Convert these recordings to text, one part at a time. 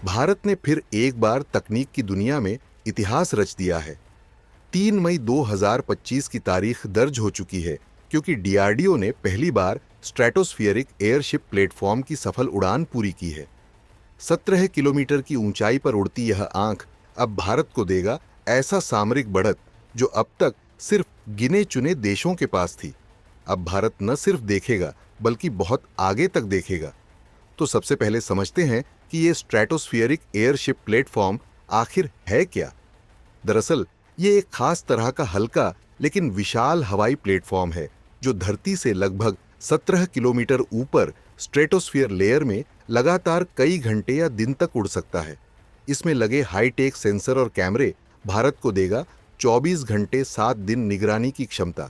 भारत ने फिर एक बार तकनीक की दुनिया में इतिहास रच दिया है। 3 मई 2025 की तारीख दर्ज हो चुकी है क्योंकि डीआरडीओ ने पहली बार स्ट्रेटोस्फियरिक एयरशिप प्लेटफॉर्म की सफल उड़ान पूरी की है। 17 किलोमीटर की ऊंचाई पर उड़ती यह आंख अब भारत को देगा ऐसा सामरिक बढ़त जो अब तक सिर्फ गिने चुने देशों के पास थी। अब भारत न सिर्फ देखेगा बल्कि बहुत आगे तक देखेगा। तो सबसे पहले समझते हैं कि ये स्ट्रेटोस्फियरिक एयरशिप प्लेटफॉर्म आखिर है क्या। दरअसल ये एक खास तरह का हल्का लेकिन विशाल हवाई प्लेटफॉर्म है जो धरती से लगभग 17 किलोमीटर ऊपर स्ट्रेटोस्फियर लेयर में लगातार कई घंटे या दिन तक उड़ सकता है। इसमें लगे हाईटेक सेंसर और कैमरे भारत को देगा 24 घंटे 7 दिन निगरानी की क्षमता,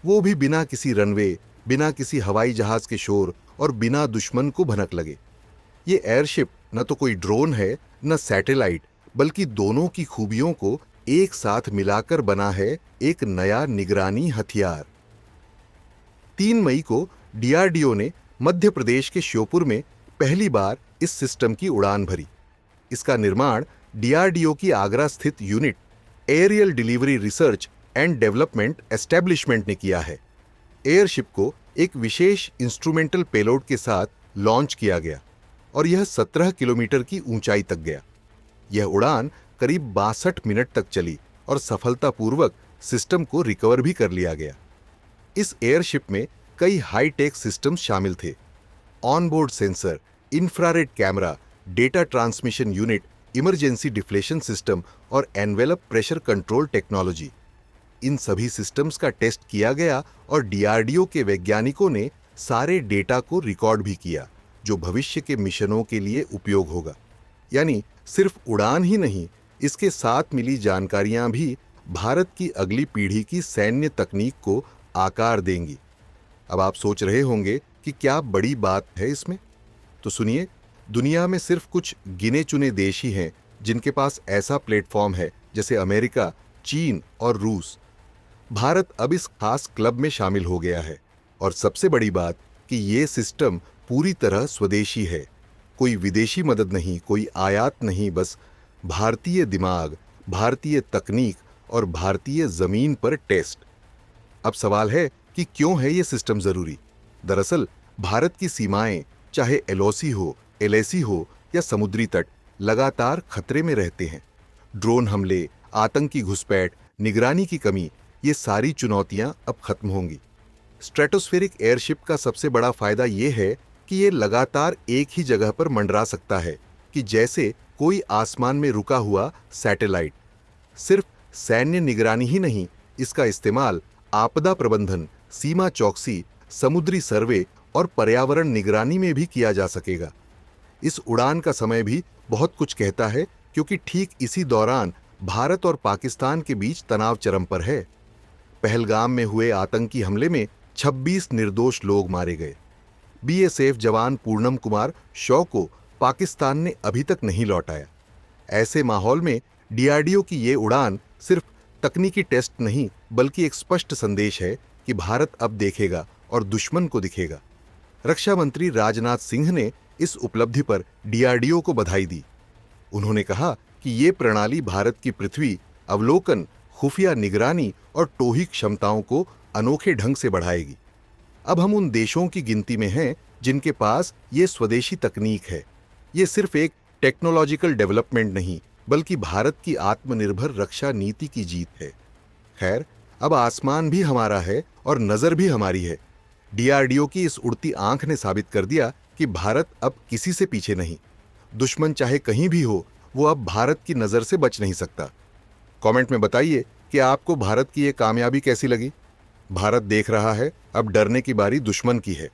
वो भी बिना किसी रनवे, बिना किसी हवाई जहाज के शोर और बिना दुश्मन को भनक लगे। ये एयरशिप न तो कोई ड्रोन है न सैटेलाइट, बल्कि दोनों की खूबियों को एक साथ मिलाकर बना है एक नया निगरानी हथियार। 3 मई को डीआरडीओ ने मध्य प्रदेश के श्योपुर में पहली बार इस सिस्टम की उड़ान भरी। इसका निर्माण डीआरडीओ की आगरा स्थित unit aerial delivery research and development establishment ने किया है। एयरशिप को एक विशेष इंस्ट्रूमेंटल पेलोड के साथ लॉन्च किया गया और यह 17 किलोमीटर की ऊंचाई तक गया। यह उड़ान करीब 62 मिनट तक चली और सफलतापूर्वक सिस्टम को रिकवर भी कर लिया गया। इस एयरशिप में कई हाईटेक सिस्टम्स शामिल थे। Onboard sensor, infrared camera, data transmission unit, emergency deflation system और एनवेलप प्रेशर कंट्रोल टेक्नोलॉजी। इन सभी सिस्टम्स का टेस्ट किया गया और डीआरडीओ के वैज्ञानिकों ने सारे डेटा को रिकॉर्ड भी किया जो भविष्य के मिशनों के लिए उपयोग होगा। यानी सिर्फ उड़ान ही नहीं, इसके साथ मिली जानकारियां भी भारत की अगली पीढ़ी की सैन्य तकनीक को आकार देंगी। अब आप सोच रहे होंगे कि क्या बड़ी बात है इसमें? तो सुनिए, दुनिया में सिर्फ कुछ गिने चुने देश ही हैं जिनके पास ऐसा प्लेटफॉर्म है, जैसे अमेरिका, चीन और रूस। भारत अब इस खास क्लब में शामिल हो गया है और सबसे बड़ी बात कि ये सिस्टम पूरी तरह स्वदेशी है। कोई विदेशी मदद नहीं, कोई आयात नहीं, बस भारतीय दिमाग, भारतीय तकनीक और भारतीय जमीन पर टेस्ट। अब सवाल है कि क्यों है ये सिस्टम जरूरी? दरअसल भारत की सीमाएं, चाहे एलओसी हो, एलएसी हो या समुद्री तट, लगातार खतरे में रहते हैं। ड्रोन हमले, आतंकी घुसपैठ, निगरानी की कमी, ये सारी चुनौतियां अब खत्म होंगी। स्ट्रेटोस्फेरिक एयरशिप का सबसे बड़ा फायदा ये है कि ये लगातार एक ही जगह पर मंडरा सकता है, कि जैसे कोई आसमान में रुका हुआ सैटेलाइट। सिर्फ सैन्य निगरानी ही नहीं, इसका इस्तेमाल आपदा प्रबंधन, सीमा चौकसी, समुद्री सर्वे और पर्यावरण निगरानी में भी किया जा सकेगा। इस उड़ान का समय भी बहुत कुछ कहता है क्योंकि ठीक इसी दौरान भारत और पाकिस्तान के बीच तनाव चरम पर है। पहलगाम में हुए आतंकी हमले में 26 निर्दोष लोग मारे गए। बीएसएफ जवान पूर्णम कुमार शॉ को पाकिस्तान ने अभी तक नहीं लौटाया। ऐसे माहौल में डीआरडीओ की ये उड़ान सिर्फ तकनीकी टेस्ट नहीं, बल्कि एक स्पष्ट संदेश है कि भारत अब देखेगा और दुश्मन को दिखेगा। रक्षा मंत्री राजनाथ सिंह ने इस उपलब्धि पर डीआरडीओ को बधाई दी। उन्होंने कहा कि ये प्रणाली भारत की पृथ्वी अवलोकन, खुफिया निगरानी और टोही क्षमताओं को अनोखे ढंग से बढ़ाएगी। अब हम उन देशों की गिनती में हैं जिनके पास ये स्वदेशी तकनीक है। ये सिर्फ एक टेक्नोलॉजिकल डेवलपमेंट नहीं, बल्कि भारत की आत्मनिर्भर रक्षा नीति की जीत है। खैर, अब आसमान भी हमारा है और नजर भी हमारी है। डीआरडीओ की इस उड़ती आंख ने साबित कर दिया कि भारत अब किसी से पीछे नहीं। दुश्मन चाहे कहीं भी हो, वो अब भारत की नजर से बच नहीं सकता। कमेंट में बताइए कि आपको भारत की ये कामयाबी कैसी लगी। भारत देख रहा है, अब डरने की बारी दुश्मन की है।